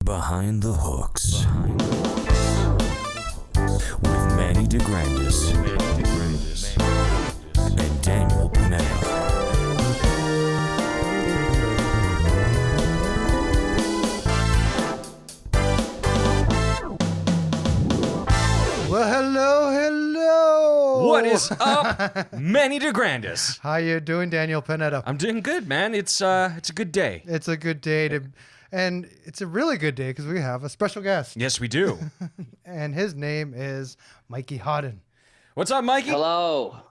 Behind the Hooks. With Manny DeGrandis. And Daniel Panetta. Well, hello. What is up, Manny DeGrandis? How you doing, Daniel Panetta? I'm doing good, man. It's a good day. It's a good day and it's a really good day because we have a special guest. Yes, we do. And his name is Mikey Hawdon. What's up, Mikey? Hello,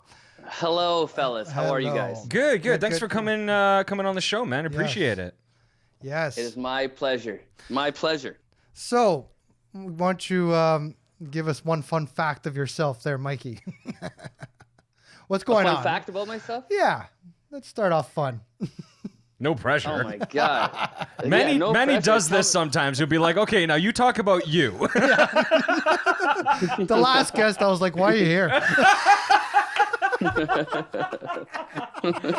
fellas. How are you guys? Good. Thanks for coming on the show, man. Appreciate it. Yes. It is my pleasure. My pleasure. So, why don't you give us one fun fact of yourself there, Mikey? What's going on? Fun fact about myself? Yeah. Let's start off fun. No pressure. Oh my god. Manny no pressure. does this sometimes. He'll be like, okay, now you talk about you. The last guest, I was like, why are you here?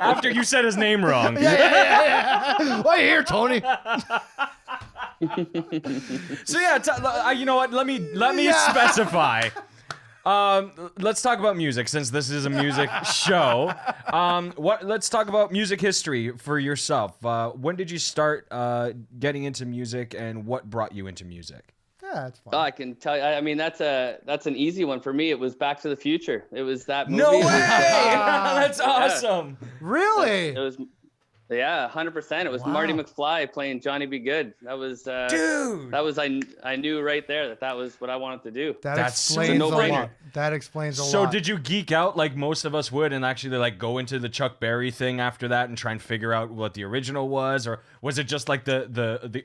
After you said his name wrong. Yeah. Why are you here, Tony? So yeah, you know what? Let me specify. Let's talk about music since this is a music show. Let's talk about music history for yourself. When did you start getting into music, and what brought you into music? Yeah, that's fine. Oh, I can tell you. I mean, that's an easy one for me. It was Back to the Future. It was that movie. No way! That's awesome. Really? It was. Yeah, 100%. It was Marty McFly playing Johnny Be Good. That was, dude. That was I knew right there that was what I wanted to do. That's a explains a no-brainer. lot. That explains a lot. So did you geek out like most of us would and actually like go into the Chuck Berry thing after that and try and figure out what the original was, or was it just like the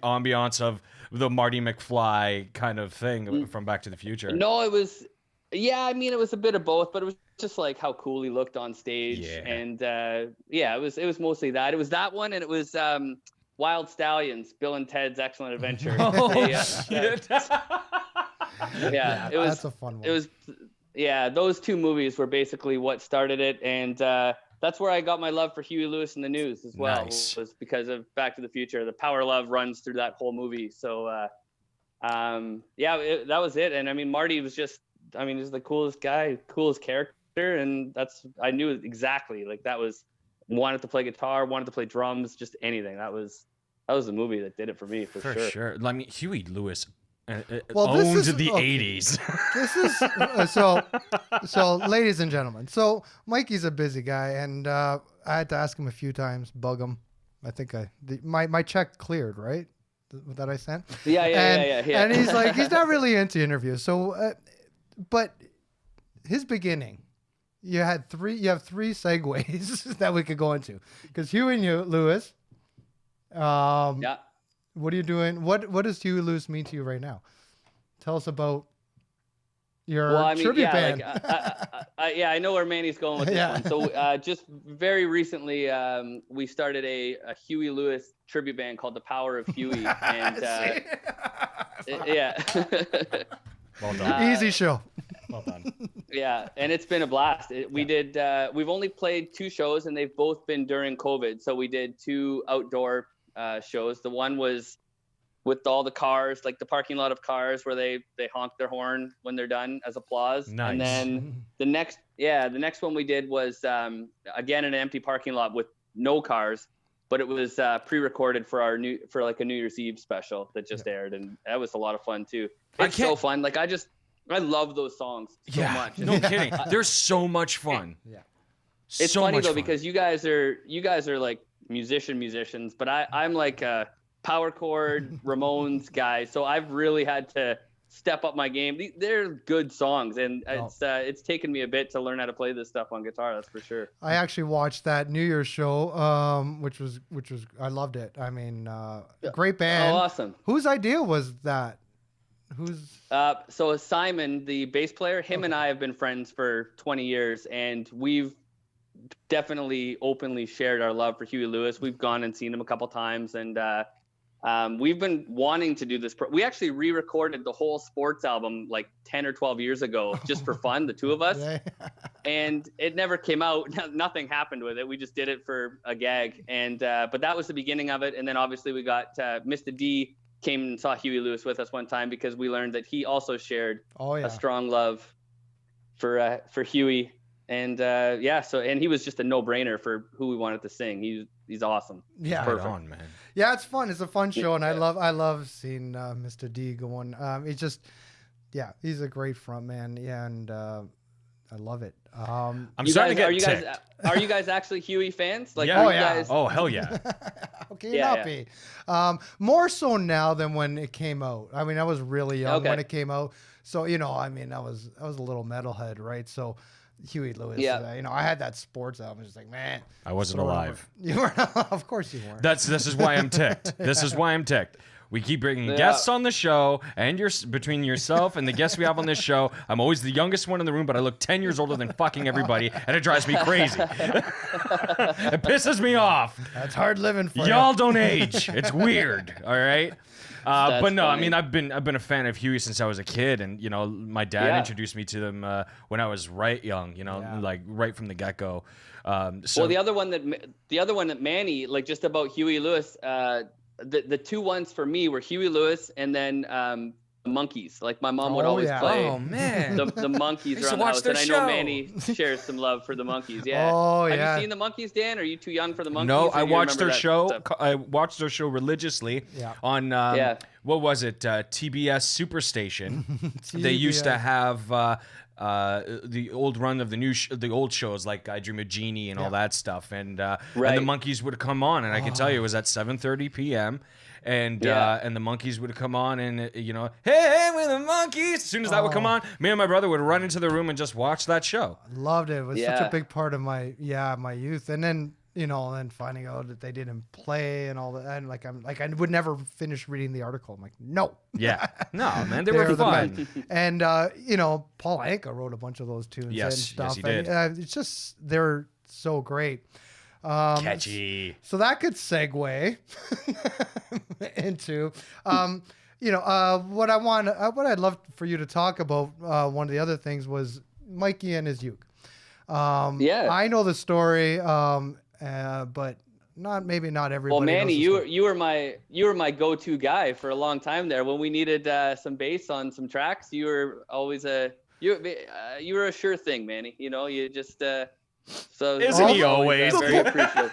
ambiance of the Marty McFly kind of thing from Back to the Future? No, it was. Yeah, I mean, it was a bit of both, but it was just like how cool he looked on stage, and it was mostly that. It was that one, and it was Wild Stallions, Bill and Ted's Excellent Adventure. Shit. Yeah, it was. That's a fun one. It was. Yeah, those two movies were basically what started it, and that's where I got my love for Huey Lewis and the News as well. Nice. Was because of Back to the Future. The power love runs through that whole movie. So, that was it. And I mean, Marty was just. I mean, he's the coolest guy, coolest character, and I knew exactly like that was wanted to play guitar, wanted to play drums, just anything. That was the movie that did it for me for sure. I mean, Huey Lewis owned the 80s. This is so, ladies and gentlemen. So Mikey's a busy guy, and I had to ask him a few times, bug him. I think my check cleared, right? That I sent. Yeah. And he's like, he's not really into interviews. So. But his beginning, you have three segues that we could go into, because Huey Lewis. Yeah. What are you doing? What does Huey Lewis mean to you right now? Tell us about your tribute band. I know where Manny's going with this one. So just very recently, we started a Huey Lewis tribute band called The Power of Huey, and yeah. Well done. Easy show. Well done. Yeah, and it's been a blast. We've only played 2 shows, and they've both been during COVID. So we did 2 outdoor shows. The one was with all the cars, like the parking lot of cars, where they honk their horn when they're done as applause. Nice. And then the next one we did was again an empty parking lot with no cars, but it was pre-recorded for a New Year's Eve special that just aired, and that was a lot of fun too. It's so fun. Like I love those songs so much. No kidding. They're so much fun. Yeah. It's so funny much though fun. because you guys are like musicians, but I'm like a power chord Ramones guy, so I've really had to step up my game. They're good songs, and it's taken me a bit to learn how to play this stuff on guitar. That's for sure. I actually watched that New Year's show, which was I loved it. I mean, great band. Oh, awesome. Whose idea was that? So Simon, the bass player, him and I have been friends for 20 years, and we've definitely openly shared our love for Huey Lewis. We've gone and seen him a couple times, and we've been wanting to do this. We actually re-recorded the whole Sports album like 10 or 12 years ago, just for fun, the two of us. And it never came out. Nothing happened with it. We just did it for a gag. And but that was the beginning of it. And then obviously we got Mr. D came and saw Huey Lewis with us one time because we learned that he also shared a strong love for Huey. And and he was just a no-brainer for who we wanted to sing. He's awesome. Yeah, Right on, man. Yeah, it's fun. It's a fun show, and I love seeing Mr. D going. It's just, he's a great front man. Yeah, and I love it. I'm starting to get ticked. Are you guys actually Huey fans? Like, yeah. Oh, hell yeah. How can you not be? More so now than when it came out. I mean, I was really young when it came out, so I mean, I was a little metalhead, right? So. Huey Lewis, I had that sports album. Just like, man, I wasn't alive. You weren't. Of course you weren't. This is why I'm ticked. This is why I'm ticked. We keep bringing guests on the show, and between yourself and the guests we have on this show, I'm always the youngest one in the room, but I look 10 years older than fucking everybody, and it drives me crazy. It pisses me off. That's hard living for Y'all you. don't age. It's weird. All right. But no, funny. I mean, I've been a fan of Huey since I was a kid, and my dad introduced me to them when I was right young, like right from the get go. So the other one that Manny, like, just about Huey Lewis, the two ones for me were Huey Lewis and then the Monkees. Like, my mom would always play the Monkees around the house, and I know Manny shares some love for the Monkees. Yeah. Oh yeah. Have you seen the Monkees, Dan? Are you too young for the Monkees? No, I watched their show. I watched their show religiously on what was it? TBS Superstation. They used to have the old run of the old shows like I Dream of Jeannie and all that stuff, and the Monkees would come on, and I can tell you it was at 7:30 p.m. And the Monkees would come on, and hey, we're the Monkees. As soon as that would come on, me and my brother would run into the room and just watch that show. Loved it. It was such a big part of my youth. And then then finding out that they didn't play and all that, and I would never finish reading the article. I'm like, no. Yeah, no, man, they were fun. And Paul Anka wrote a bunch of those tunes and stuff. Yes, he did. And, it's just they're so great. Catchy. So that could segue into, what I'd love for you to talk about. One of the other things was Mikey and his uke. I know the story, but maybe not everybody. Well, Manny, knows you were my go-to guy for a long time there. When we needed some bass on some tracks, you were always you were a sure thing, Manny. You just. So isn't he always? Very appreciative.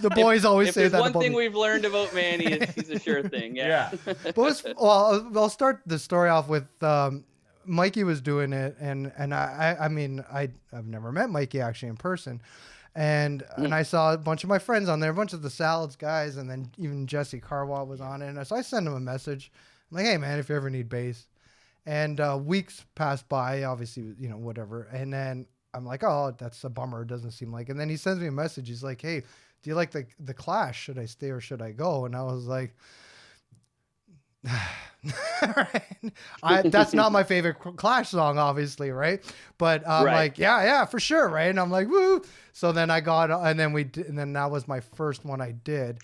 The boys always say that. If there's one thing we've learned about Manny, is he's a sure thing. Yeah. But I'll start the story off with Mikey was doing it, and I mean I've never met Mikey actually in person, and I saw a bunch of my friends on there, a bunch of the Salads guys, and then even Jesse Carwat was on it, and so I sent him a message. I'm like, hey man, if you ever need bass, and weeks passed by, obviously whatever, and then I'm like, oh, that's a bummer. It doesn't seem like. And then he sends me a message. He's like, hey, do you like the Clash? Should I stay or should I go? And I was like, that's not my favorite Clash song, obviously, right? But I'm like, yeah, for sure, right? And I'm like, woo. So then I got, and then that was my first one I did.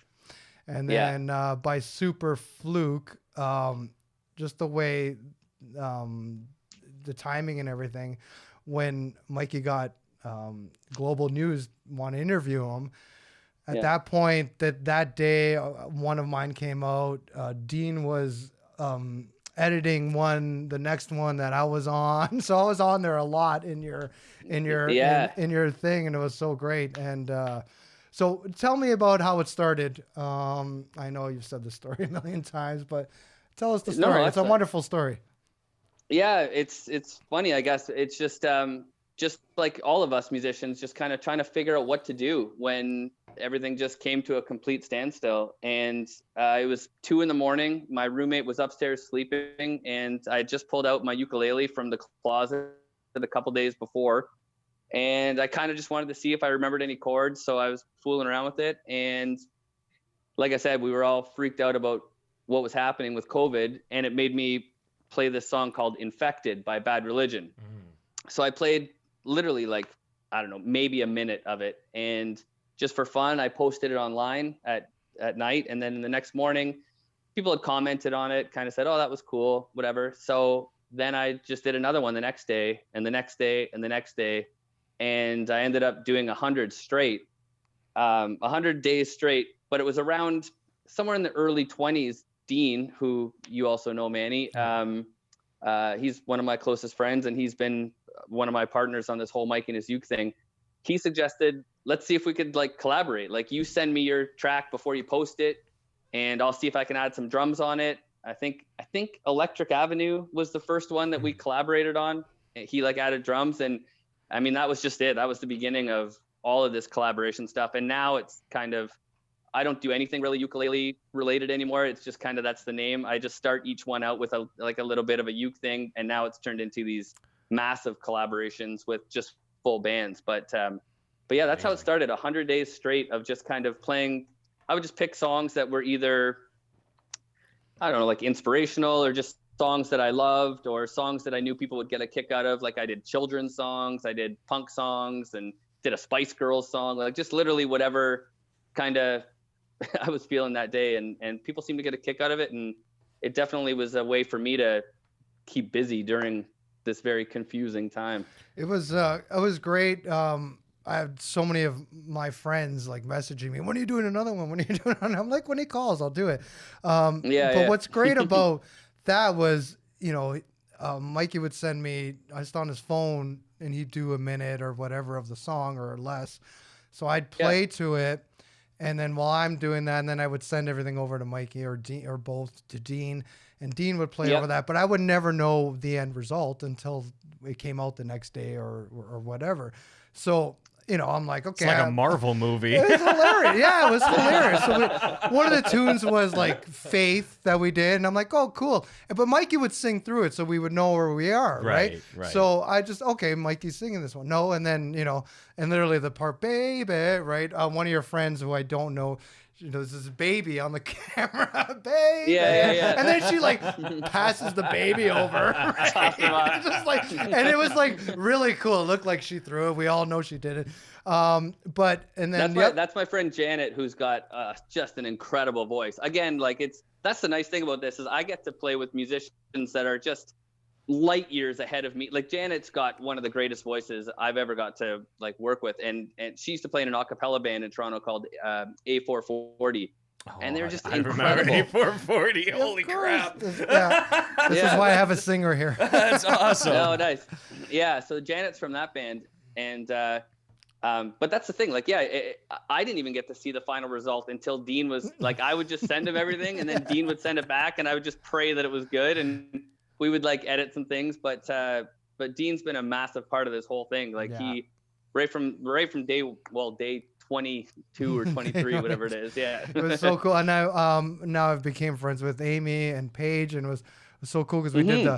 And then by super fluke, just the way the timing and everything, when Mikey got Global News want to interview him, at that point, that day, one of mine came out. Dean was editing the next one that I was on, so I was on there a lot in your in your thing, and it was so great. And so tell me about how it started. I know you've said the story a million times, but tell us the story. No, it's a wonderful story. Yeah, it's funny, I guess. It's just like all of us musicians, just kind of trying to figure out what to do when everything just came to a complete standstill. And it was 2 a.m. My roommate was upstairs sleeping, and I just pulled out my ukulele from the closet a couple days before, and I kind of just wanted to see if I remembered any chords. So I was fooling around with it, and like I said, we were all freaked out about what was happening with COVID, and it made me play this song called Infected by Bad Religion. So I played literally maybe a minute of it, and just for fun, I posted it online at night, and then the next morning people had commented on it, kind of said, oh, that was cool, whatever. So then I just did another one the next day, and the next day, and the next day, and I ended up doing 100 straight, 100 days straight. But it was around somewhere in the early 20s Dean, who you also know, Manny. He's one of my closest friends, and he's been one of my partners on this whole Mike and his uke thing. He suggested, let's see if we could like collaborate. Like, you send me your track before you post it, and I'll see if I can add some drums on it. I think Electric Avenue was the first one that we collaborated on. He like added drums, and I mean, that was just it. That was the beginning of all of this collaboration stuff. And now it's kind of, I don't do anything really ukulele related anymore. It's just kind of, that's the name. I just start each one out with a little bit of a uke thing, and now it's turned into these massive collaborations with just full bands. But yeah, that's how it started. 100 days straight of just kind of playing. I would just pick songs that were either, I don't know, like inspirational, or just songs that I loved, or songs that I knew people would get a kick out of. Like, I did children's songs, I did punk songs, and did a Spice Girls song, like just literally whatever kind of I was feeling that day, and people seemed to get a kick out of it. And it definitely was a way for me to keep busy during this very confusing time. It was great. I had so many of my friends like messaging me, when are you doing another one? When are you doing another? I'm like, when he calls, I'll do it. But what's great about that was, Mikey would send me, I was on his phone, and he'd do a minute or whatever of the song or less. So I'd play to it. And then while I'm doing that, and then I would send everything over to Mikey or Dean, or both to Dean, and Dean would play over that. But I would never know the end result until it came out the next day or whatever. So, I'm like, okay. It's like a Marvel movie. It was hilarious. Yeah, it was hilarious. So one of the tunes was like Faith that we did. And I'm like, oh, cool. But Mikey would sing through it so we would know where we are. Right. So I just, okay, Mikey's singing this one. No. And then, and literally the part, baby, right? One of your friends who I don't know, there's this baby on the camera, baby. Yeah. And then she like passes the baby over. Right? Just like, and it was like really cool. It looked like she threw it. We all know she did it. That's my friend Janet, who's got just an incredible voice. Again, like that's the nice thing about this, is I get to play with musicians that are just light years ahead of me. Like, Janet's got one of the greatest voices I've ever got to like work with, and she used to play in an a cappella band in Toronto called A440. And they're just incredible. Remember A440. Holy crap. This is why I have a singer here. That's awesome. Oh, nice. Yeah, so Janet's from that band, and but that's the thing. Like, I didn't even get to see the final result until Dean was like, I would just send him everything, and then Dean would send it back, and I would just pray that it was good, and we would like edit some things. But Dean's been a massive part of this whole thing. Like, he right from day 22 or 23, whatever it is. Yeah. It was so cool. And now I've became friends with Amy and Paige, and it was so cool because we did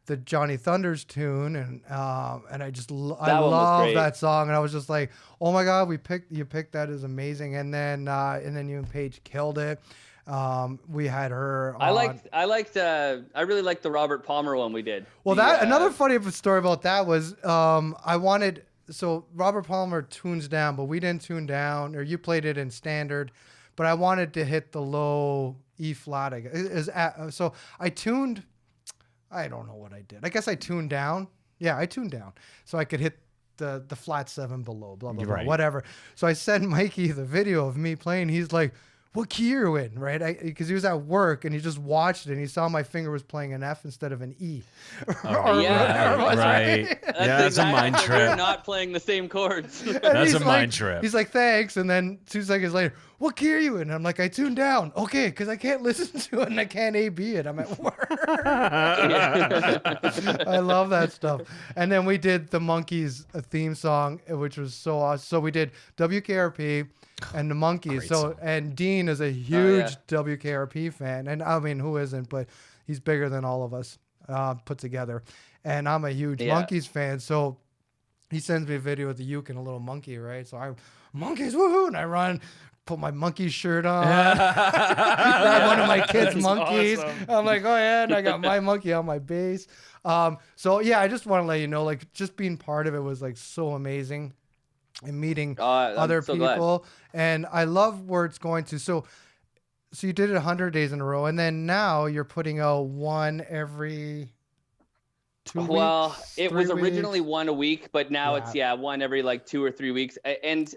the Johnny Thunders tune, and I just I love that song, and I was just like, oh my God, you picked that, is amazing. And then you and Paige killed it. We had her on. I really liked the Robert Palmer one we did. Well, another funny story about that was so Robert Palmer tunes down, but we didn't tune down, or you played it in standard, but I wanted to hit the low E flat. So I tuned, I don't know what I did. I guess I tuned down. Yeah, I tuned down so I could hit the flat 7 below, blah, blah, blah, whatever. So I sent Mikey the video of me playing. He's like, what key are you in, right? Because he was at work and he just watched it and he saw my finger was playing an F instead of an E. Right. That's a mind trip. We're not playing the same chords. That's a mind trip. He's like, thanks. And then 2 seconds later, what key are you in? And I'm like, I tuned down. Okay, because I can't listen to it and I can't A-B it. I'm at work. I love that stuff. And then we did the Monkees theme song, which was so awesome. So we did WKRP and the Monkees. And Dean is a huge WKRP fan. And I mean, who isn't? But he's bigger than all of us put together. And I'm a huge Monkees fan. So he sends me a video of the uke and a little monkey, right? So Monkees, woohoo! And I run, put my monkey shirt on, grab one of my kids' monkeys. Awesome. I'm like, oh yeah, and I got my monkey on my bass. So yeah, I just want to let you know, like, just being part of it was like so amazing, and meeting other people. Glad. And I love where it's going to. So you did it 100 days in a row, and then now you're putting out one every 2 weeks. Well, it was originally one a week, but now it's one every like 2 or 3 weeks. And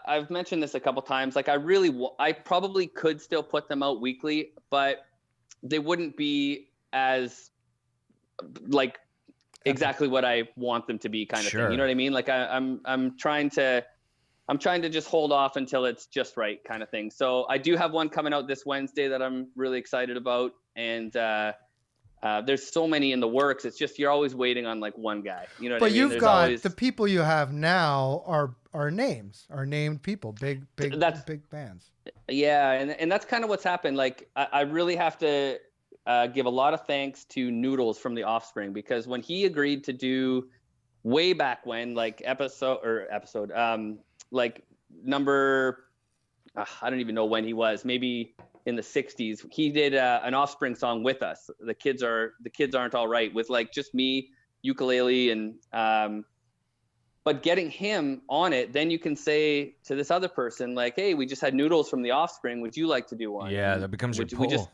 I've mentioned this a couple times. Like, I probably could still put them out weekly, but they wouldn't be as like exactly what I want them to be, kind of thing. You know what I mean? Like I'm trying to just hold off until it's just right, kind of thing. So I do have one coming out this Wednesday that I'm really excited about, and there's so many in the works. It's just you're always waiting on like one guy. You know what I mean? But you've There's got always... the people you have now are named people, big bands. Yeah, and that's kind of what's happened. Like I really have to give a lot of thanks to Noodles from The Offspring, because when he agreed to do way back when, like episode like number I don't even know when he was, maybe in the 60s, he did an Offspring song with us. The kids aren't all right, with like just me, ukulele, and but getting him on it, then you can say to this other person like, hey, we just had Noodles from The Offspring, would you like to do one? Yeah, that becomes your pull.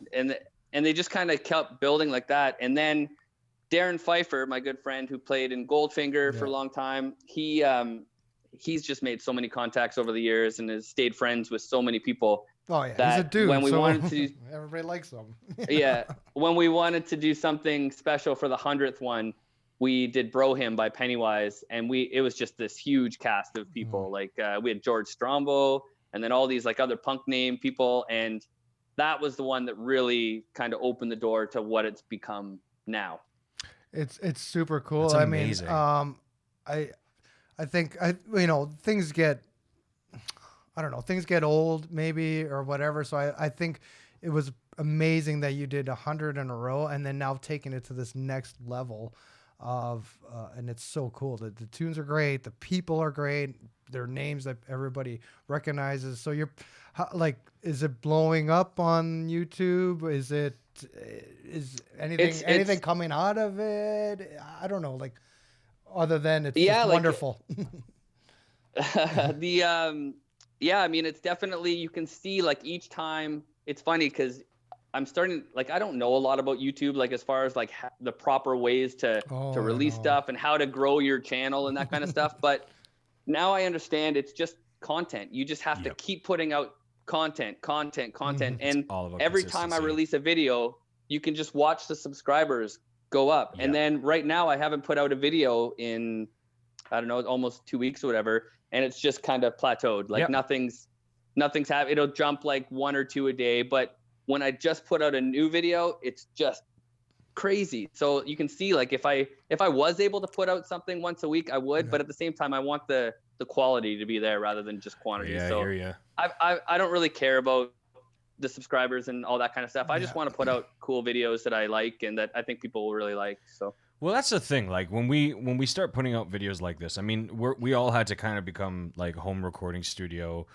And they just kind of kept building like that. And then Darren Pfeiffer, my good friend who played in Goldfinger for a long time, he's just made so many contacts over the years and has stayed friends with so many people. Oh yeah, he's a dude. When we wanted to, everybody likes him. Yeah, when we wanted to do something special for the 100th one, we did Bro Him by Pennywise, and it was just this huge cast of people. Like we had George Strombo, and then all these like other punk name people, and that was the one that really kind of opened the door to what it's become now. It's super cool. That's amazing. I think things get, I don't know, things get old maybe or whatever. So I think it was amazing that you did 100 in a row, and then now taking it to this next level of and it's so cool. The tunes are great, the people are great, their names that everybody recognizes. So you're like, is it blowing up on YouTube? Is anything coming out of it? I don't know, like, other than it's just wonderful. I mean, it's definitely, you can see like each time. It's funny because I'm starting, like, I don't know a lot about YouTube, like as far as like the proper ways to release stuff and how to grow your channel and that kind of stuff. But now I understand it's just content. You just have to keep putting out content. And every time I release a video, you can just watch the subscribers go up. And then right now I haven't put out a video in, I don't know, almost 2 weeks or whatever. And it's just kind of plateaued. Like nothing's happening. It'll jump like 1 or 2 a day. But when I just put out a new video, it's just crazy. So you can see, like, if I was able to put out something once a week, I would. But at the same time, I want the quality to be there rather than just quantity. Yeah, so I hear ya. I don't really care about the subscribers and all that kind of stuff. I just want to put out cool videos that I like and that I think people will really like. So. Well, that's the thing. Like when we start putting out videos like this, I mean, we all had to kind of become like home recording studio,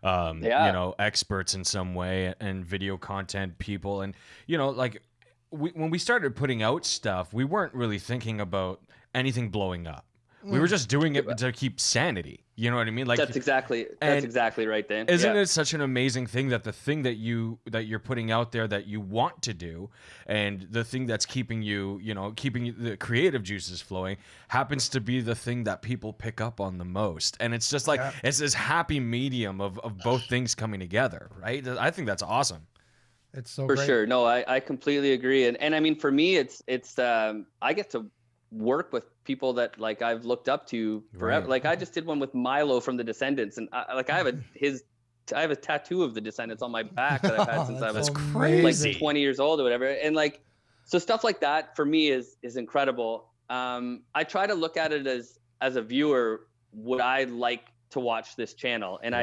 experts in some way, and video content people, and like when we started putting out stuff, we weren't really thinking about anything blowing up. We were just doing it to keep sanity. You know what I mean? Like that's exactly right, Dan. Isn't it such an amazing thing that the thing that you're putting out there that you want to do, and the thing that's keeping the creative juices flowing, happens to be the thing that people pick up on the most, and it's just like it's this happy medium of both things coming together, right? I think that's awesome. It's so for great. sure. No, I completely agree, and I mean, for me, it's I get to work with people that like I've looked up to forever. Right. Like I just did one with Milo from the Descendants, and I have a tattoo of the Descendants on my back that I've had since I was like 20 years old or whatever. And like, so stuff like that for me is incredible. I try to look at it as a viewer, would I like to watch this channel? And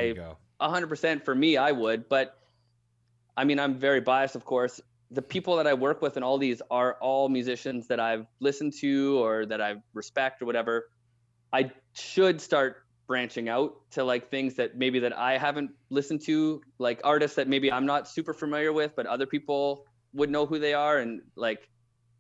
100% for me, I would, but I mean, I'm very biased, of course. The people that I work with and all these are all musicians that I've listened to or that I respect or whatever. I should start branching out to like things that maybe that I haven't listened to, like artists that maybe I'm not super familiar with, but other people would know who they are. And like,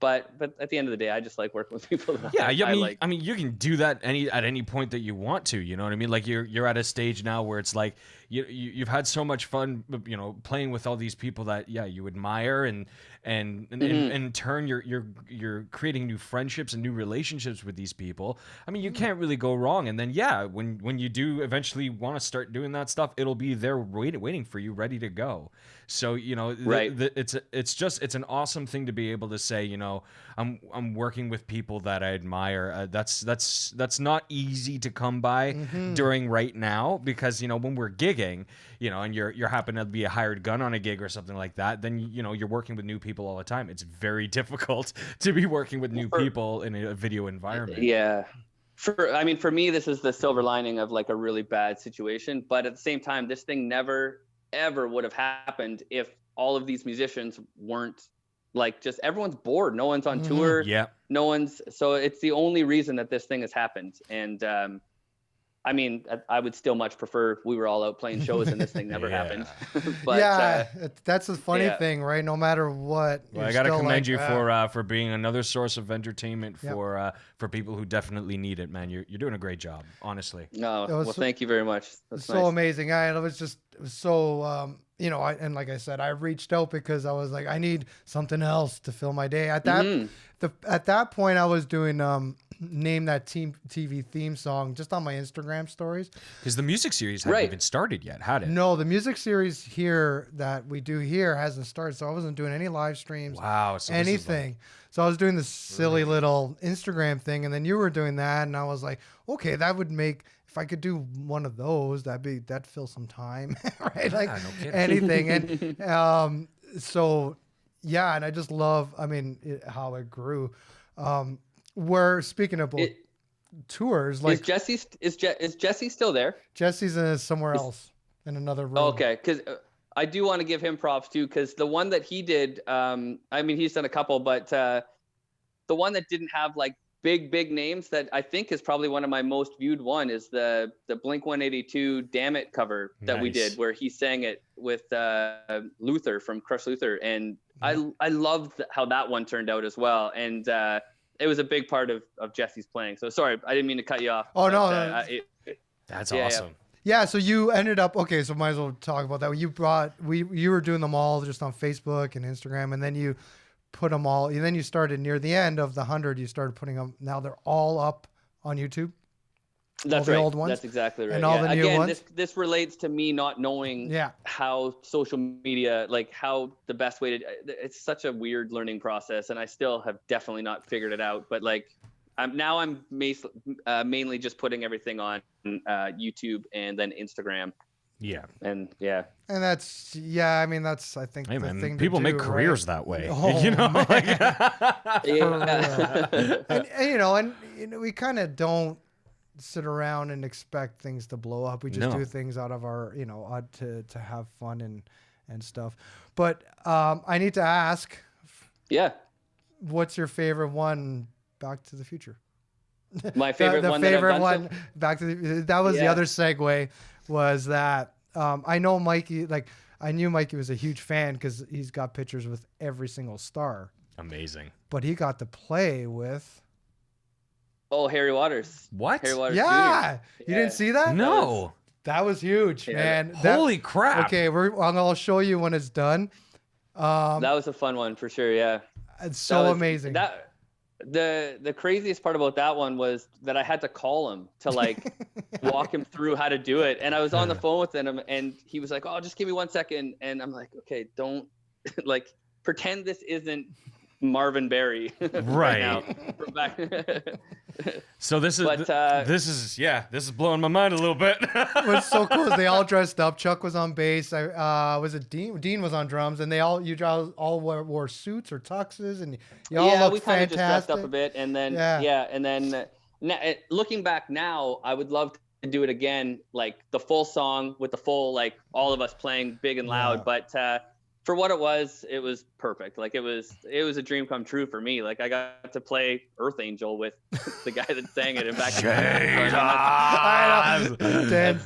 But at the end of the day, I just like working with people. That Yeah, I like. I mean, you can do that at any point that you want to. You know what I mean? Like you're at a stage now where it's like you've had so much fun, you know, playing with all these people that you admire, and in turn you're creating new friendships and new relationships with these people. I mean, you can't really go wrong. And then when you do eventually want to start doing that stuff, it'll be there waiting for you, ready to go. So you know, Right. it's an awesome thing to be able to say, you know, I'm working with people that I admire. That's not easy to come by during right now, because you know, when we're gigging, you know, and you're happen to be a hired gun on a gig or something like that, then you know, you're working with new people all the time. It's very difficult to be working with new people in a video environment. Yeah. For me, this is the silver lining of like a really bad situation. But at the same time, this thing never, ever would have happened if all of these musicians weren't like, just everyone's bored. No one's on tour. Yeah. No one's. So it's the only reason that this thing has happened. And I mean, I would still much prefer we were all out playing shows and this thing never happened. But that's the funny thing, right? No matter what, well, I gotta commend you for being another source of entertainment for people who definitely need it, man. You're doing a great job, honestly. No, well, thank you very much. That's so amazing. It was so you know, and like I said, I reached out because I was like, I need something else to fill my day. At that point, I was doing name that TV theme song just on my Instagram stories. Because the music series hadn't even started yet, had it? No, the music series here that we do here hasn't started, so I wasn't doing any live streams. Wow, so anything. So I was doing this silly little Instagram thing, and then you were doing that, and I was like, okay, that would make, if I could do one of those, that'd fill some time, right? Like no kidding. anything. And so yeah, and I just love, I mean, how it grew. We're speaking about tours. Like, is Jesse still there? Jesse's somewhere else in another room. Okay, because I do want to give him props too, because the one that he did, I mean, he's done a couple, but the one that didn't have like big names that I think is probably one of my most viewed one is the Blink-182 Damn It cover that we did, where he sang it with Luther from Crush Luther, and I loved how that one turned out as well. And it was a big part of Jesse's playing. So sorry, I didn't mean to cut you off. Oh, no. That's awesome. Yeah, so you ended up, okay, so might as well talk about that. You were doing them all just on Facebook and Instagram, and then you put them all, and then you started near the end of the 100, you started putting them, now they're all up on YouTube? That's all right. The old ones? That's exactly right. And all the new ones? This relates to me not knowing how social media, like how the best way to, it's such a weird learning process, and I still have definitely not figured it out, but like, I'm mainly just putting everything on YouTube and then Instagram. Yeah. And that's, I mean, that's, I think, hey, the man, thing people to make do, careers right? that way. Oh, you know, and you know, and you know, we kind of don't sit around and expect things to blow up. We just do things out of our, you know, to have fun and stuff. But I need to ask. Yeah. What's your favorite one? Back to the Future. My favorite the one. Favorite one. Back to the. That was the other segue. Was that I know Mikey? Like I knew Mikey was a huge fan because he's got pictures with every single star. Amazing. But he got to play with. Oh, Harry Waters. What? Harry Waters Yeah. Jr. You didn't see that? No. That was huge, man. Holy crap. Okay, I'll show you when it's done. That was a fun one for sure. Yeah. It's so amazing. The craziest part about that one was that I had to call him to like walk him through how to do it. And I was on the phone with him and he was like, oh, just give me 1 second. And I'm like, okay, don't like pretend this isn't Marvin Berry right now. So this is blowing my mind a little bit. What's so cool is they all dressed up. Chuck was on bass. Was it Dean? Dean was on drums, and you guys all wore suits or tuxes, and you all looked fantastic. We kind of just dressed up a bit, and then and then looking back now, I would love to do it again, like the full song with the full, like all of us playing big and loud. But for what it was perfect. Like it was a dream come true for me. Like I got to play Earth Angel with the guy that sang it in back.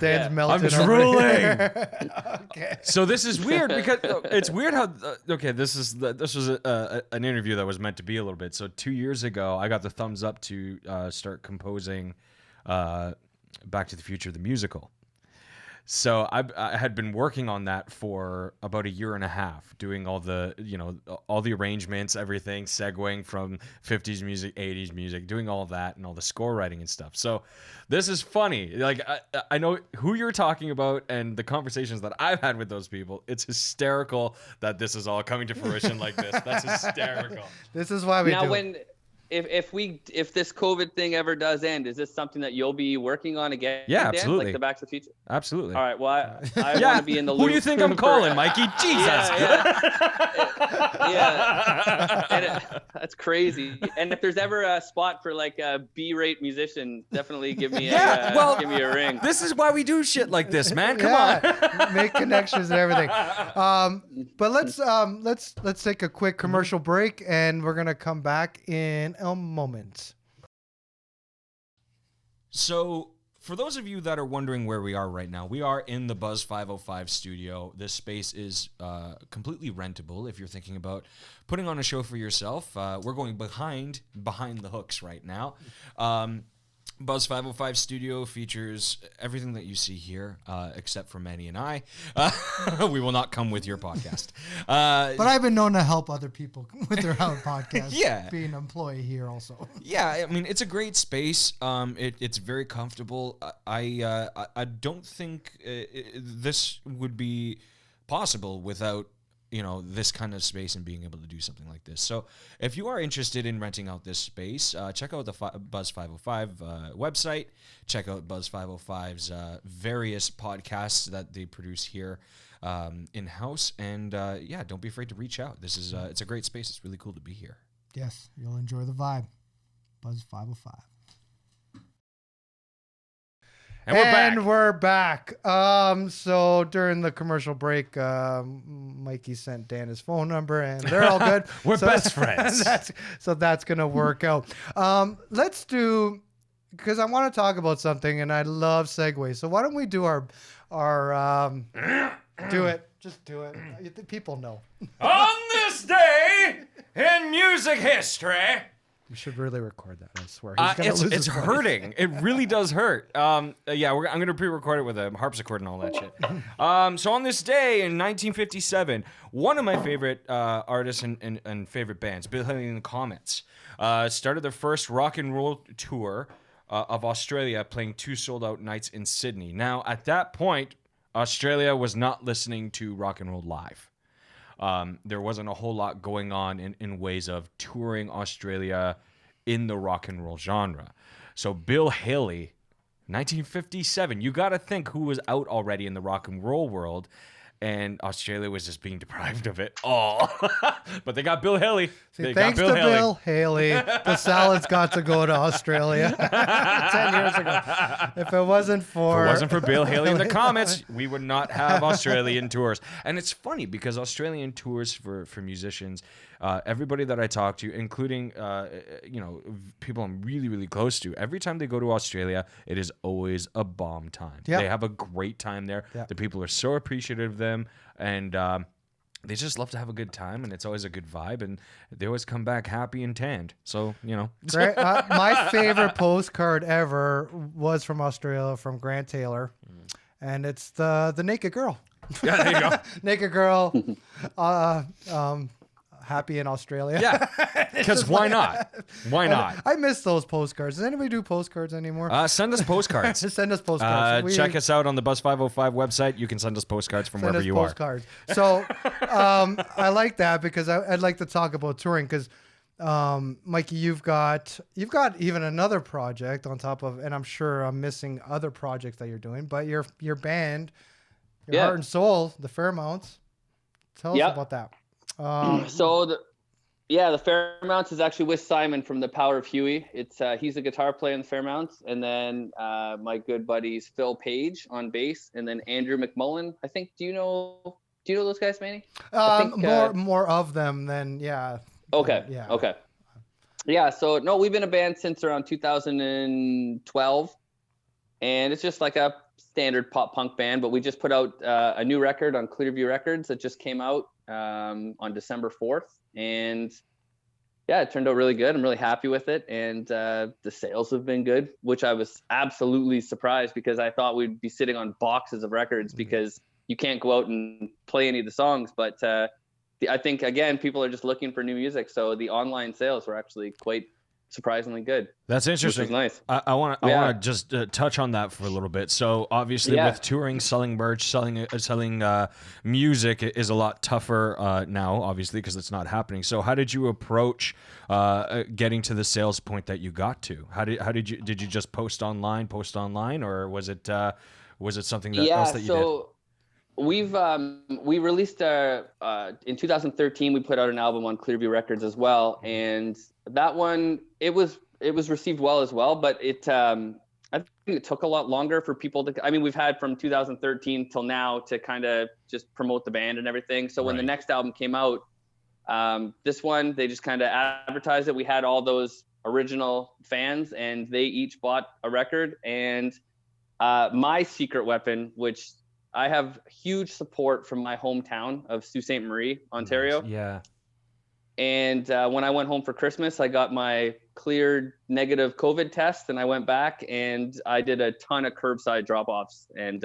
Dan's melted. I'm drooling. Okay. So this is weird because it's weird how this was an interview that was meant to be a little bit. So 2 years ago, I got the thumbs up to start composing Back to the Future the musical. So I had been working on that for about a year and a half, doing all the arrangements, everything, segueing from 50s music, 80s music, doing all that and all the score writing and stuff. So this is funny. Like I know who you're talking about and the conversations that I've had with those people. It's hysterical that this is all coming to fruition like this. That's hysterical. This is why we now do when it. If this COVID thing ever does end, is this something that you'll be working on again? Yeah, Dan? absolutely. Like the Back to the Future. Absolutely. All right. Well, I want to be in the loop. Who do you think I'm calling, Mikey? Jesus. Yeah. That's crazy. And if there's ever a spot for like a B-rate musician, definitely give me give me a ring. This is why we do shit like this, man. Come on. Make connections and everything. But let's take a quick commercial break, and we're gonna come back in a moment. So, for those of you that are wondering where we are right now, we are in the Buzz 505 studio. This space is completely rentable if you're thinking about putting on a show for yourself. We're going behind the hooks right now. Buzz 505 studio features everything that you see here, except for Manny and I. We will not come with your podcast. But I've been known to help other people with their own podcast. Yeah. Being an employee here also. Yeah, I mean, it's a great space. It's very comfortable. I don't think this would be possible without this kind of space and being able to do something like this. So if you are interested in renting out this space, check out the Buzz 505 website. Check out Buzz 505's various podcasts that they produce here in-house. And don't be afraid to reach out. This is it's a great space. It's really cool to be here. Yes, you'll enjoy the vibe. Buzz 505. And we're back. So during the commercial break, Mikey sent Dan his phone number, and they're all good. We're best friends. That's gonna work out. Let's do, because I want to talk about something, and I love segues. So why don't we do our do it? Just do it. People know. On this day in music history. You should really record that. I swear. It's hurting. It really does hurt. I'm going to pre-record it with a harpsichord and all that shit. So on this day in 1957, one of my favorite artists and favorite bands, Bill Haley and the Comets, started their first rock and roll tour of Australia, playing 2 sold-out nights in Sydney. Now, at that point, Australia was not listening to rock and roll live. There wasn't a whole lot going on in ways of touring Australia in the rock and roll genre. So Bill Haley, 1957, you got to think who was out already in the rock and roll world, and Australia was just being deprived of it all. But they got Bill Haley. Thanks to Bill Haley, the salads got to go to Australia 10 years ago. If it wasn't for Bill Haley and the Comets, we would not have Australian tours. And it's funny because Australian tours for musicians, everybody that I talk to, including people I'm really, really close to, every time they go to Australia, it is always a bomb time. Yep. They have a great time there. Yep. The people are so appreciative of them, and they just love to have a good time, and it's always a good vibe, and they always come back happy and tanned. So, Great. My favorite postcard ever was from Australia, from Grant Taylor, and it's the naked girl. Yeah, there you go. Naked girl, happy in Australia. Yeah, because why not? Why not? I miss those postcards. Does anybody do postcards anymore? Send us postcards. Send us postcards. Check us out on the Buzz 505 website. You can send us postcards from wherever you postcards. So I like that because I'd like to talk about touring because Mikey, you've got even another project on top of, and I'm sure I'm missing other projects that you're doing, but your band, your heart and soul, the Fairmounts. Tell us about that. The Fairmounts is actually with Simon from The Power of Huey. It's he's a guitar player in the Fairmounts, and then my good buddies Phil Page on bass, and then Andrew McMullen. I think, do you know Do you know those guys, Manny? I think, More of them than yeah. Okay. Yeah. Okay. Yeah. So no, we've been a band since around 2012, and it's just like a standard pop punk band. But we just put out a new record on Clearview Records that just came out on December 4th, and yeah, it turned out really good. I'm really happy with it, and the sales have been good, which I was absolutely surprised because I thought we'd be sitting on boxes of records because you can't go out and play any of the songs. But I think, again, people are just looking for new music. So the online sales were actually quite surprisingly good. That's interesting. Which was nice. I want to just touch on that for a little bit. So obviously with touring, selling merch, selling music is a lot tougher now, obviously, because it's not happening. So how did you approach getting to the sales point that you got to? How did you just post online, or was it something else that you did? We released in 2013. We put out an album on Clearview Records as well, and that one it was received well as well. But I think it took a lot longer for people to. I mean, we've had from 2013 till now to kind of just promote the band and everything. So when the next album came out, this one they just kind of advertised it. We had all those original fans, and they each bought a record. And my secret weapon, which I have huge support from my hometown of Sault Ste. Marie, Ontario. Yeah. And when I went home for Christmas, I got my cleared negative COVID test, and I went back and I did a ton of curbside drop-offs and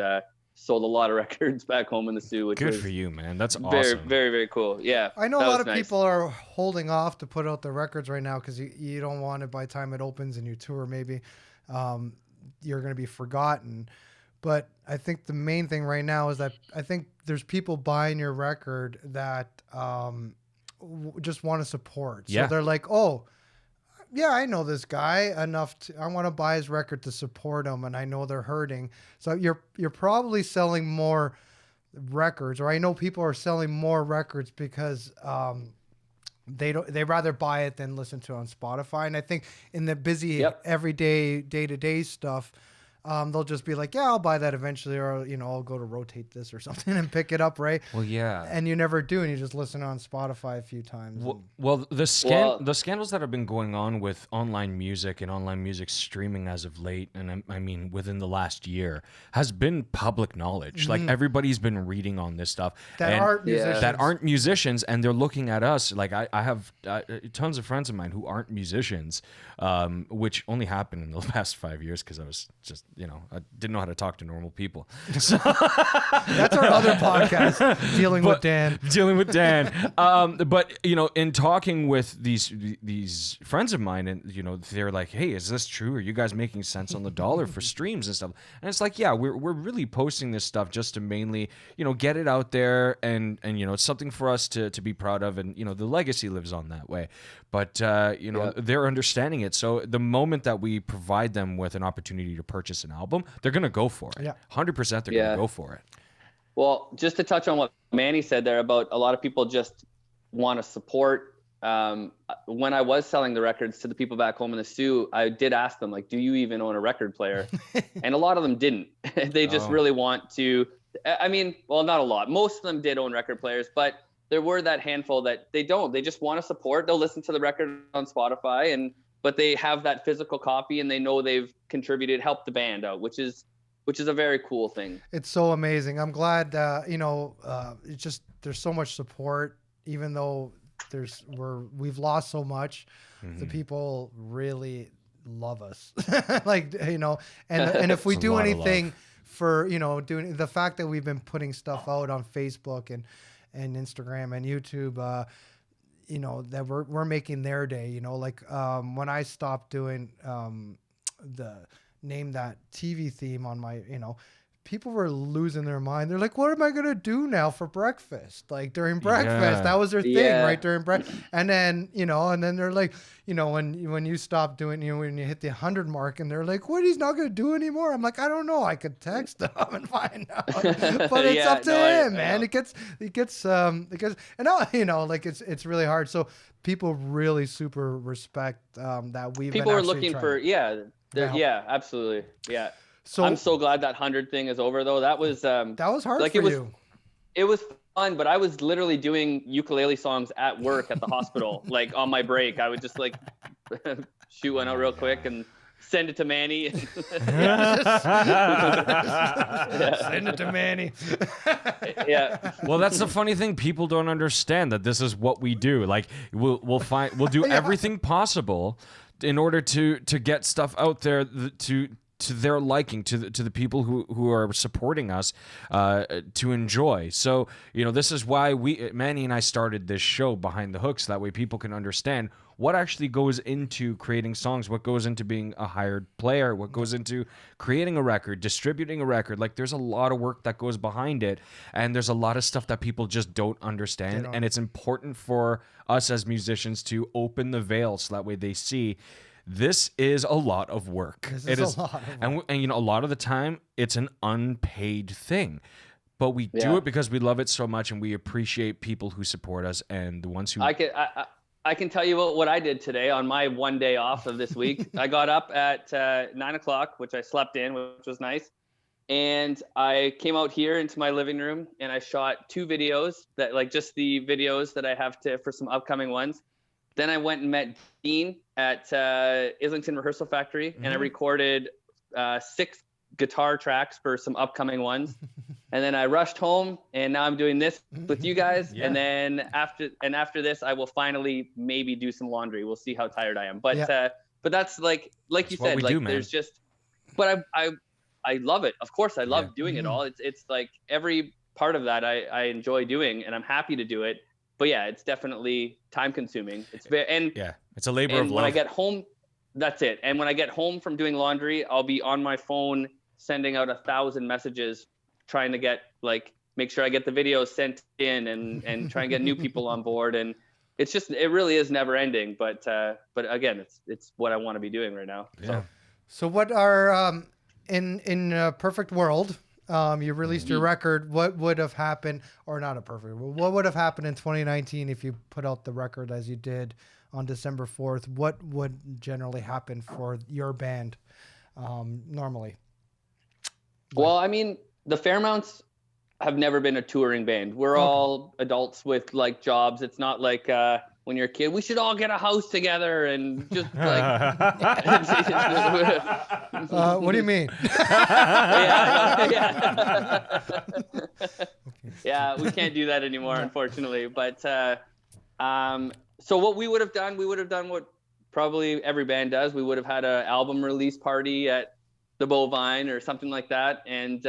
sold a lot of records back home in the Sault. Good for you, man. That's awesome. Very, very, very cool. Yeah. I know a lot of people are holding off to put out the records right now because you don't want it by the time it opens and you tour, maybe you're going to be forgotten. But I think the main thing right now is that I think there's people buying your record that just want to support. So they're like, oh, yeah, I know this guy enough. I want to buy his record to support him, and I know they're hurting. So you're probably selling more records, or I know people are selling more records because they rather buy it than listen to it on Spotify. And I think in the busy everyday day-to-day stuff, they'll just be like, yeah, I'll buy that eventually, or I'll go to rotate this or something and pick it up, right? Well, yeah. And you never do, and you just listen on Spotify a few times. Well, the scandals that have been going on with online music and online music streaming as of late, and I mean within the last year, has been public knowledge. Like everybody's been reading on this stuff that aren't musicians, and they're looking at us. Like I have tons of friends of mine who aren't musicians, which only happened in the past 5 years because I was just I didn't know how to talk to normal people. So that's our other podcast, Dealing with Dan. But in talking with these friends of mine, and they're like, "Hey, is this true? Are you guys making cents on the dollar for streams and stuff?" And it's like, yeah, we're really posting this stuff just to mainly get it out there, and it's something for us to be proud of, and the legacy lives on that way. But they're understanding it. So the moment that we provide them with an opportunity to purchase an album, they're gonna go for it. 100%, they're gonna go for it. Well, just to touch on what Manny said there about a lot of people just want to support. When I was selling the records to the people back home in the Sault, I did ask them, like, do you even own a record player? And a lot of them didn't. They just really want to. I mean, well, not a lot. Most of them did own record players, but there were that handful that they don't. They just want to support. They'll listen to the record on Spotify, but they have that physical copy, and they know they've contributed, helped the band out, which is a very cool thing. It's so amazing. I'm glad it's just there's so much support, even though we've lost so much. The people really love us. And if we do anything for doing the fact that we've been putting stuff out on Facebook and Instagram and YouTube, that we're making their day. When I stopped doing the Name That TV theme on my, people were losing their mind. They're like, what am I going to do now for breakfast? Like during breakfast, that was their thing, right? During breakfast. And then, and then they're like, when you stop doing, when you hit the 100 mark, and they're like, what, he's not going to do anymore? I'm like, I don't know. I could text them and find out, but it's up to him, man. It gets, and now, it's really hard. So people really super respect, that we've people been are looking trying. for, absolutely. Yeah. So I'm so glad that 100 thing is over, though. That was hard for you. It was but I was literally doing ukulele songs at work at the hospital, like on my break. I would just like shoot one out real quick and send it to Manny. Send it to Manny. Yeah. Well, that's the funny thing. People don't understand that this is what we do. Like we'll do everything possible in order to get stuff out there to their liking, to the people who are supporting us, to enjoy. So, this is why Manny and I started this show Behind the Hooks. That way people can understand what actually goes into creating songs, what goes into being a hired player, what goes into creating a record, distributing a record. Like, there's a lot of work that goes behind it, and there's a lot of stuff that people just don't understand. And it's important for us as musicians to open the veil so that way they see this is a lot of work. This is a lot of work. And a lot of the time it's an unpaid thing. But we do it because we love it so much, and we appreciate people who support us and the ones who I can tell you what I did today on my one day off of this week. I got up at 9:00, which I slept in, which was nice. And I came out here into my living room and I shot 2 videos that just the videos that I have for some upcoming ones. Then I went and met Dean at Islington Rehearsal Factory, and I recorded 6 guitar tracks for some upcoming ones. And then I rushed home, and now I'm doing this with you guys. And then after this, I will finally maybe do some laundry. We'll see how tired I am. But that's like you said, there's just. But I love it. Of course, I love doing it all. It's like every part of that I enjoy doing, and I'm happy to do it. But yeah, it's definitely time consuming. It's a labor of love. When I get home, that's it. And when I get home from doing laundry, I'll be on my phone sending out 1,000 messages, trying to make sure I get the videos sent in and try and get new people on board. And it really is never ending. But again, it's what I want to be doing right now. Yeah. So what are in a perfect world? You released your record. What would have happened, or not a perfect world, what would have happened in 2019 if you put out the record as you did on December 4th? What would generally happen for your band normally? Well, I mean, the Fairmounts have never been a touring band. We're all adults with jobs. It's not like when you're a kid, we should all get a house together and just what do you mean? Yeah, we can't do that anymore, unfortunately. But so what we would have done what probably every band does. We would have had an album release party at the Bovine or something like that, and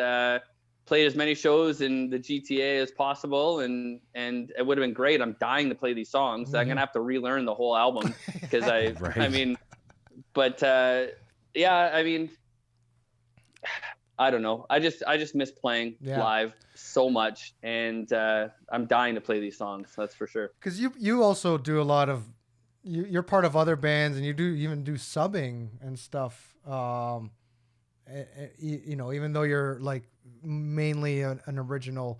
played as many shows in the GTA as possible, and it would have been great. I'm dying to play these songs. I'm gonna have to relearn the whole album because I mean, but yeah, I mean, I don't know. I just miss playing live so much, and I'm dying to play these songs. That's for sure. Because you also do a lot of you're part of other bands, and you even do subbing and stuff. Even though you're mainly an original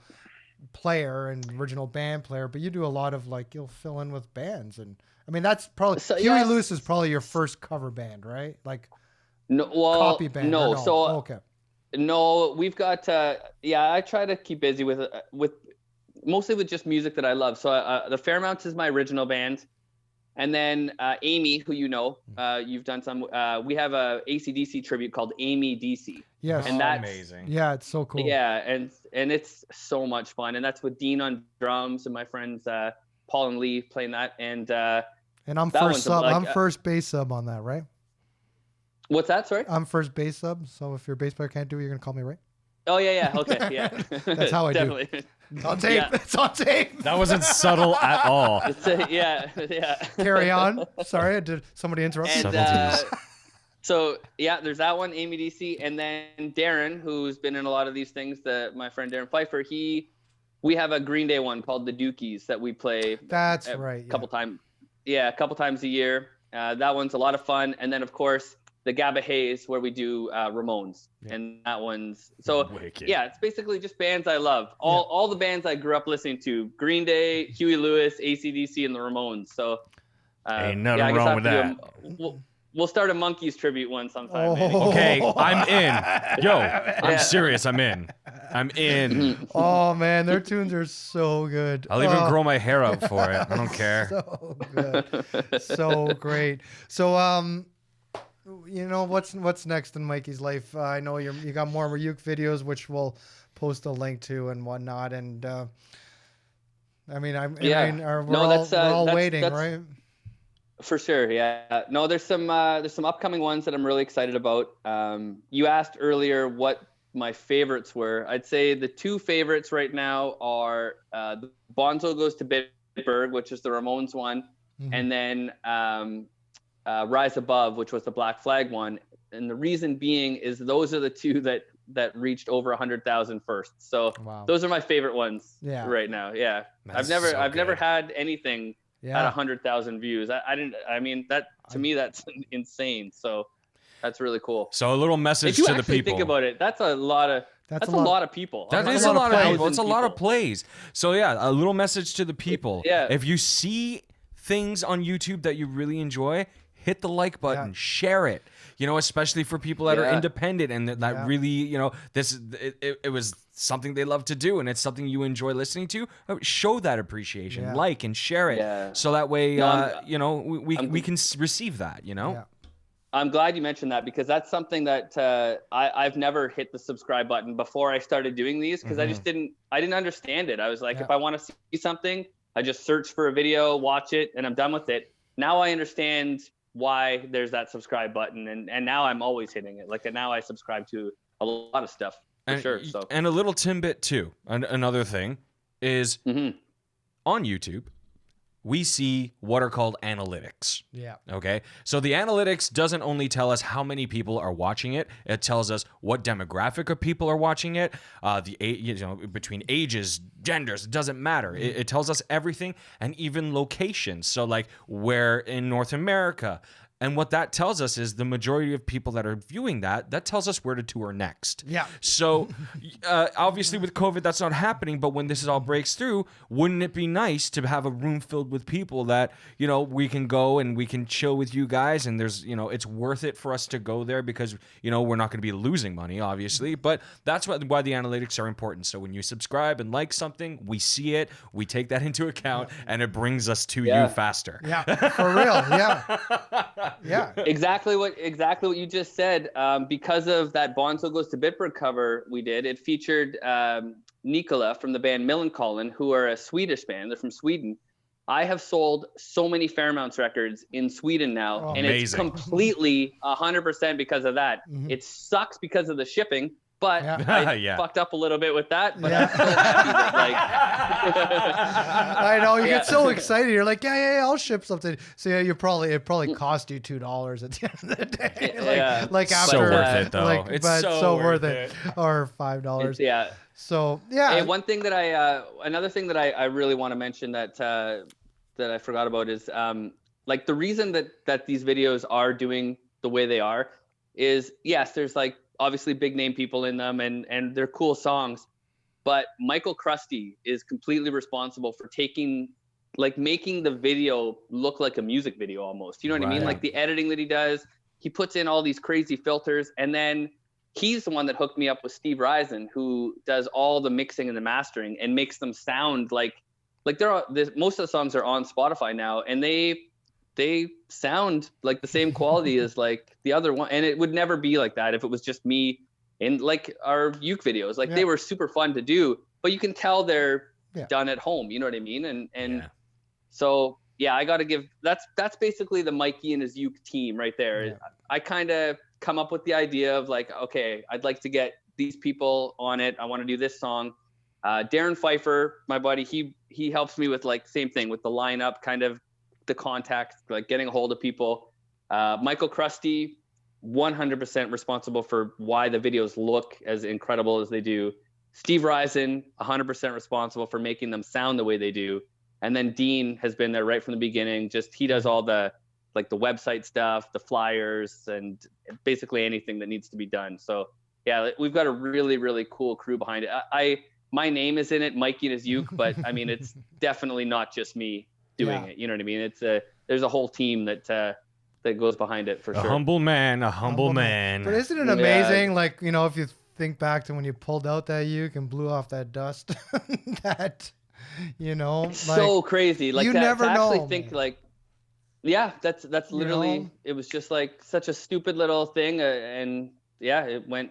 player and original band player, but you do a lot of you'll fill in with bands, and I mean that's probably Huey Lewis is probably your first cover band, right? Copy band. No, okay. No, we've got I try to keep busy with mostly with just music that I love. So the Fairmounts is my original band. And then Amy, who you've done some. We have a AC/DC tribute called Amy DC. Yes, and that's amazing. Yeah, it's so cool. Yeah, and it's so much fun, and that's with Dean on drums and my friends Paul and Lee playing that, and I'm first sub. I'm first bass sub on that, right? What's that? Sorry. I'm first bass sub. So if your bass player can't do it, you're gonna call me, right? Oh yeah. Okay, yeah. That's how I Definitely. do. It's on tape. Yeah. It's on tape. That wasn't subtle at all. Yeah. Carry on. Sorry, did somebody interrupt? And, so yeah, there's that one, Amy DC, and then Darren, who's been in a lot of these things. My friend Darren Pfeiffer, we have a Green Day one called the Dookies that we play. That's right. A couple times a year. That one's a lot of fun, and then of course the Gabba Hayes where we do Ramones, and that one's wicked. Yeah, it's basically just bands I love. All the bands I grew up listening to: Green Day, Huey Lewis, AC/DC, and the Ramones. So ain't nothing wrong with that. we'll start a Monkeys tribute one sometime. Manny. Okay, I'm in. Yo, I'm serious. I'm in. I'm in. Oh man, their tunes are so good. I'll even grow my hair out for it. I don't care. So good, so great. So you know what's next in Mikey's life? I know you got more Ryuk videos, which we'll post a link to and whatnot. And I mean, we're all waiting, right? For sure, yeah. No, there's some upcoming ones that I'm really excited about. You asked earlier what my favorites were. I'd say the two favorites right now are the Bonzo Goes to Bitburg, which is the Ramones one, and then Rise Above, which was the Black Flag one. And the reason being is those are the two that reached over 100,000 first. So those are my favorite ones right now. Yeah, I've never had anything at 100,000 views. I mean, that to me, that's insane. So that's really cool. So a little message to the people. If you actually think about it, that's a lot of people. That is a lot of people. It's a lot of plays. So yeah, a little message to the people. Yeah. If you see things on YouTube that you really enjoy, hit the like button, share it. You know, especially for people that are independent and that really, you know, it was something they love to do and it's something you enjoy listening to. Show that appreciation, like and share it, so that way, you know, we can receive that. You know. Yeah. I'm glad you mentioned that because that's something that I've never hit the subscribe button before I started doing these because I didn't understand it. I was like, if I want to see something, I just search for a video, watch it, and I'm done with it. Now I understand why there's that subscribe button, and now I'm always hitting it. Like now I subscribe to a lot of stuff for sure. So and a little tidbit too. Another thing is on YouTube, we see what are called analytics. Yeah. Okay. So the analytics doesn't only tell us how many people are watching it. It tells us what demographic of people are watching it. Between ages, genders, it doesn't matter. It tells us everything and even locations. So like where in North America. And what that tells us is the majority of people that are viewing that tells us where to tour next. Yeah. So obviously with COVID, that's not happening. But when this all breaks through, wouldn't it be nice to have a room filled with people that, you know, we can go and we can chill with you guys. And there's, you know, it's worth it for us to go there because, you know, we're not going to be losing money, obviously. But that's why the analytics are important. So when you subscribe and like something, we see it, we take that into account, and it brings us to you faster. Yeah, for real. Yeah. Yeah, exactly what you just said. Because of that Bonzo Goes to Bitburg cover we did, it featured Nicola from the band Millencolin, who are a Swedish band. They're from Sweden. I have sold so many Fairmounts records in Sweden now, and amazing. It's completely 100% because of that. It sucks because of the shipping, but I fucked up a little bit with that. But I'm so happy that, I know you get so excited. You're like, yeah, I'll ship something. So yeah, it probably cost you $2 at the end of the day. Like after, so worth it though. It's so worth it. Or $5. Yeah. So yeah. Hey, another thing that I really want to mention that I forgot about is like the reason that these videos are doing the way they are is yes, there's like obviously big name people in them and they're cool songs, but Michael Krusty is completely responsible for making the video look like a music video almost. You know what I mean? Like the editing that he does, he puts in all these crazy filters, and then he's the one that hooked me up with Steve Risen, who does all the mixing and the mastering and makes them sound like most of the songs are on Spotify now, and they sound like the same quality as like the other one. And it would never be like that if it was just me in like our uke videos. Like they were super fun to do, but you can tell they're done at home. You know what I mean? So I got to give that's basically the Mikey and his uke team right there. Yeah. I kind of come up with the idea of like, okay, I'd like to get these people on it. I want to do this song. Darren Pfeiffer, my buddy, he helps me with like same thing with the lineup, kind of the contact, like getting a hold of people. Michael Krusty, 100% responsible for why the videos look as incredible as they do. Steve Risen, 100% responsible for making them sound the way they do. And then Dean has been there right from the beginning. Just he does all the like the website stuff, the flyers, and basically anything that needs to be done. So yeah, we've got a really, really cool crew behind it. My name is in it, Mikey and his uke, but I mean, it's definitely not just me doing it. You know what I mean? There's a whole team that that goes behind it for A sure. humble man, a humble man. But isn't it amazing? Like, you know, if you think back to when you pulled out that uke and blew off that dust, that, you know, like, So crazy. Like you that, never to actually know, think man. like, yeah, that's literally, know? it was just like such a stupid little thing. And yeah, it went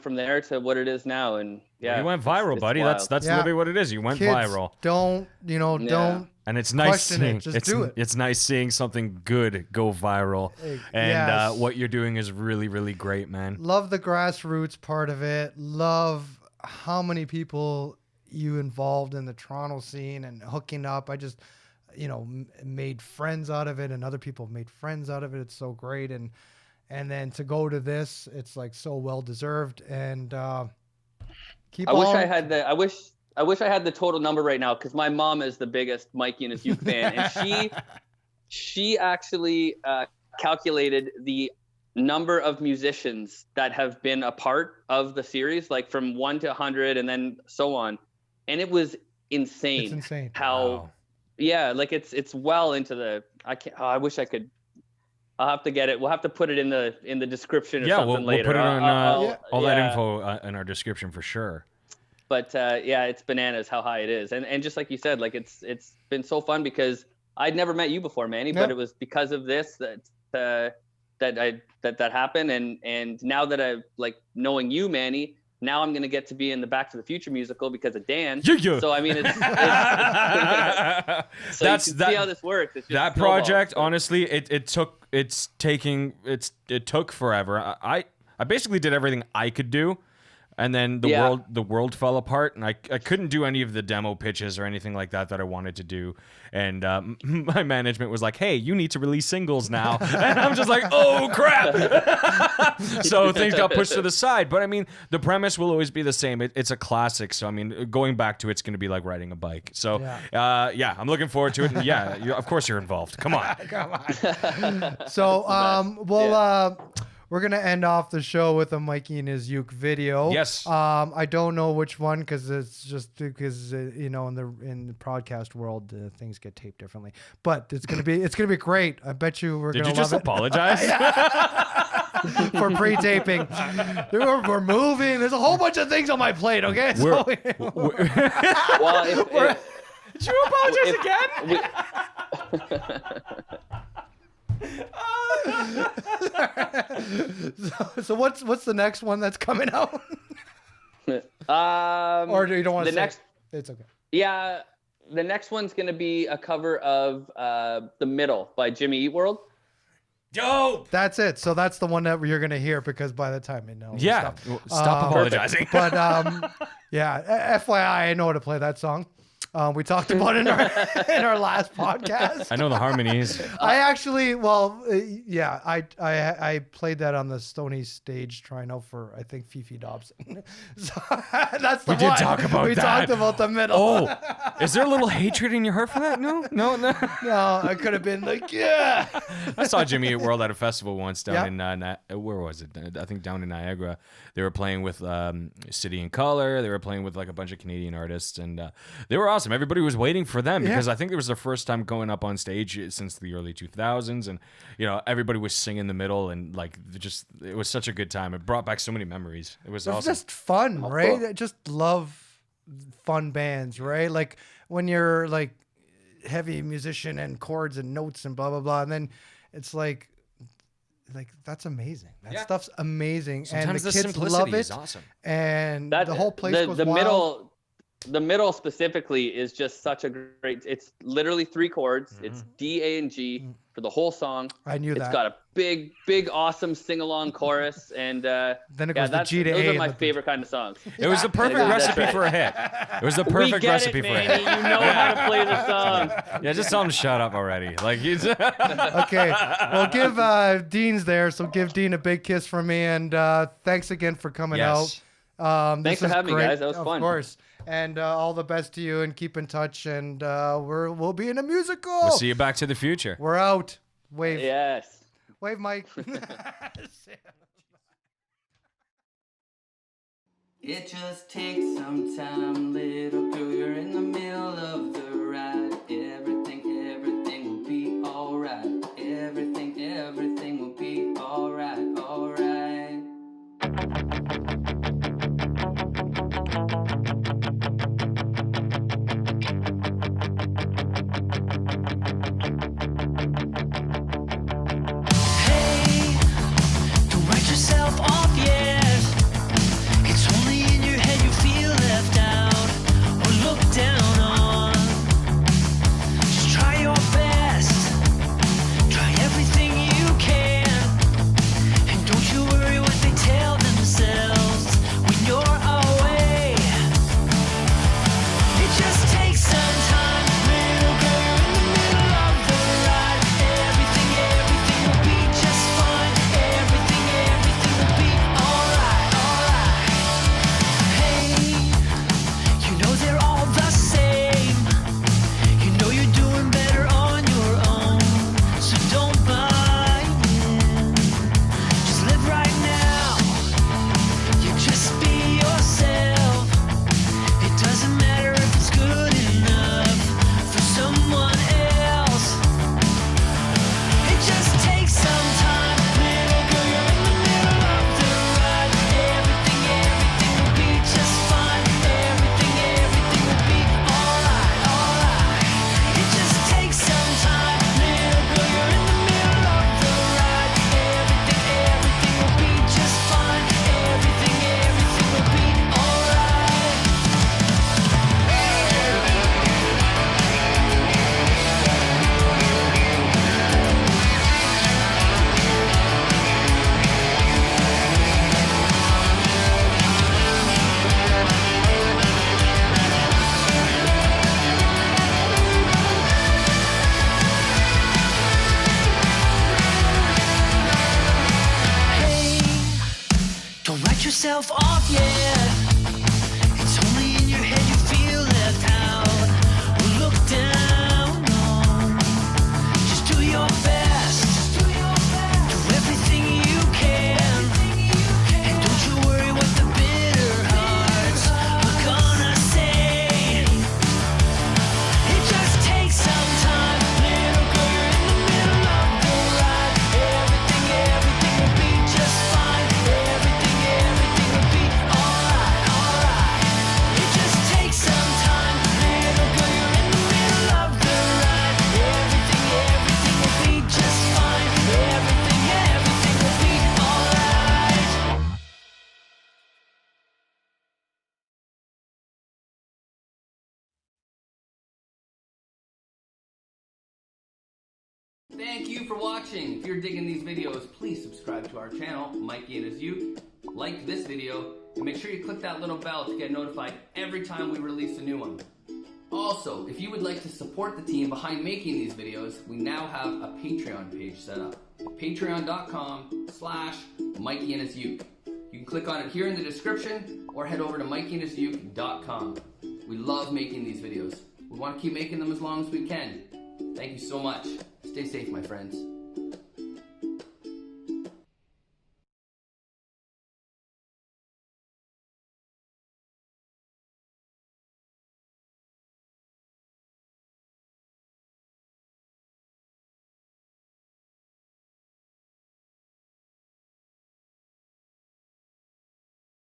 from there to what it is now. And yeah, You went viral, it's buddy. wild. That's Yeah. literally what it is. You went Kids, viral. don't, you know, Yeah. don't. And it's nice Question it, seeing just it's, do it. it's nice seeing something good go viral. And Yes. what you're doing is really, really great, man. Love the grassroots part of it. Love how many people you involved in the Toronto scene and hooking up. I just, you know, made friends out of it, and other people have made friends out of it. It's so great. And then to go to this, it's like so well deserved. And keep I on. wish I had the I wish I had the total number right now, because my mom is the biggest Mikey and his Uke fan, and she actually calculated the number of musicians that have been a part of the series, like from 1 to 100 and then so on, and it was insane. It's insane. How Wow. yeah, like it's well into the I wish I could. I'll have to get it. We'll have to put it in the description or Yeah, something we'll later. put it on all that yeah. info in our description for sure. But yeah, it's bananas how high it is, and just like you said, like it's been so fun because I'd never met you before, Manny, but Yep. it was because of this that that happened, and now that I like knowing you, Manny, now I'm gonna get to be in the Back to the Future musical because of Dan. Yeah. So I mean, it's so That's you can see how this works. It's just that snowballs. project. Honestly, it took forever. I basically did everything I could do. And then the world fell apart, and I couldn't do any of the demo pitches or anything like that I wanted to do. And my management was like, "Hey, you need to release singles now." And I'm just like, "Oh crap!" So things got pushed to the side. But I mean, the premise will always be the same. It's a classic. So I mean, going back to it's going to be like riding a bike. So yeah, I'm looking forward to it. And yeah, of course you're involved. Come on. Come on. So, we're going to end off the show with a Mikey and his Uke video. Yes. I don't know which one because it's just because, you know, in the podcast world, things get taped differently. But it's going to be great. I bet you we're going Did to you love just apologize? for pre-taping. We're moving. There's a whole bunch of things on my plate, okay? Well, Did you apologize again? So what's the next one that's coming out? Or you don't want to say? next? It's okay. Yeah, the next one's gonna be a cover of "The Middle" by Jimmy Eat World. Dope. That's it. So that's the one that you're gonna hear because by the time you know. Yeah. stuff. Stop apologizing. But yeah. FYI, I know how to play that song. We talked about it in our last podcast. I know the harmonies. I actually, I played that on the Stony stage trying out for I think Fifi Dobson. So that's the We did one. talk about we that. talked about the middle. Oh, is there a little hatred in your heart for that? No. No, I could have been like, yeah. I saw Jimmy Eat World at a festival once down Yeah. in where was it? I think down in Niagara. They were playing with City in Color. They were playing with like a bunch of Canadian artists, and they were awesome. Everybody was waiting for them because I think it was their first time going up on stage since the early 2000s, and you know everybody was singing the middle, and like it was such a good time. It brought back so many memories. It was It's awesome. just fun, right? cool. I just love fun bands, right? Like when you're like heavy musician and chords and notes and blah blah blah, and then it's like that's amazing. That stuff's amazing, Sometimes and the the kids love simplicity it. is awesome. And That the whole place goes the wild. The middle specifically is just such a great. It's literally 3 chords. It's D, A, and G for the whole song. I knew It's that. got a big, awesome sing-along chorus, and Then it goes to G to those A are and my the- favorite kind of songs. It was the perfect That's recipe right. for a hit. It was the We perfect get recipe it, for a Manny. hit. You know how to play the song. Yeah, just tell him to shut up already. Like he's Okay, well, give Dean's there, so give Dean a big kiss from me, and thanks again for coming Yes. out. Thanks for is having me, great. guys. That was of fun. Of course, and all the best to you, and keep in touch, and we'll be in a musical. We'll see you Back to the Future. We're out. Wave, Yes. wave, Mike. It just takes some time, little girl, you're in the middle of the ride. Everything will be alright. Everything yourself off yet. It's only in your head you feel left out. Look down, no. Just do your best. Do everything you can. And don't you worry what the bitter hearts are gonna say. It just takes some time. Little girl, you're in the middle of the ride. Everything will be just fine. Everything will be alright. It just takes some time. Little girl, you're in the middle of the ride. Everything will be just fine. Everything will be alright. Thank you for watching. If you're digging these videos, please subscribe to our channel, Mikey and his Uke. Like this video, and make sure you click that little bell to get notified every time we release a new one. Also, if you would like to support the team behind making these videos, we now have a Patreon page set up. Patreon.com/Mikey and his Uke. You can click on it here in the description or head over to MikeyandhisUke.com. We love making these videos. We want to keep making them as long as we can. Thank you so much. Stay safe, my friends.